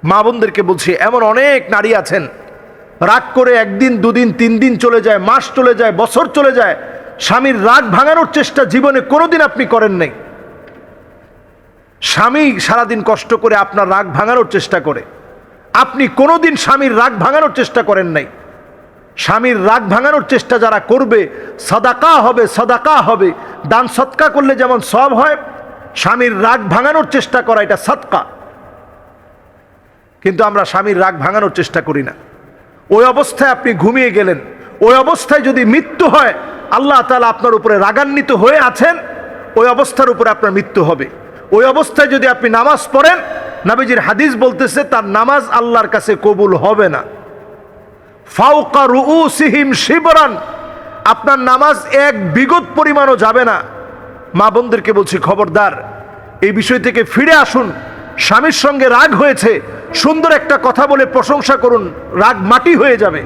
মা বোনদেরকে বলছি, এমন অনেক নারী আছেন রাগ করে একদিন দুদিন 3 দিন চলে যায়, মাস চলে যায়, বছর চলে যায়, স্বামীর রাগ ভাঙানোর চেষ্টা জীবনে কোনোদিন আপনি করেন নাই। স্বামী সারাদিন কষ্ট করে আপনার রাগ ভাঙানোর চেষ্টা করে, আপনি কোনোদিন স্বামীর রাগ ভাঙানোর চেষ্টা করেন নাই। স্বামীর রাগ ভাঙানোর চেষ্টা যারা করবে, সাদাকা হবে, সাদাকা হবে। দান সৎকা করলে যেমন সওয়াব হয়, স্বামীর রাগ ভাঙানোর চেষ্টা করা এটা সাদকা। কিন্তু আমরা স্বামীর রাগ ভাঙানোর চেষ্টা করি না। ওই অবস্থায় আপনি ঘুমিয়ে গেলেন, ওই অবস্থায় যদি মৃত্যু হয়, আল্লাহ তাআলা আপনার উপরে রাগান্বিত হয়ে আছেন, ওই অবস্থার উপরে আপনার মৃত্যু হবে। ওই অবস্থায় যদি আপনি নামাজ পড়েন, নবীজির হাদিস বলতেছে তার নামাজ আল্লাহর কাছে কবুল হবে না। ফাওকা রুউসিহিম শিবরান, আপনার নামাজ এক বিগত পরিমাণও যাবে না। মা বোনদেরকে বলছি, খবরদার, এই বিষয় থেকে ফিরে আসুন। স্বামীর সঙ্গে রাগ হয়েছে, সুন্দর একটা কথা বলে প্রশংসা করুন, রাগ মাটি হয়ে যাবে।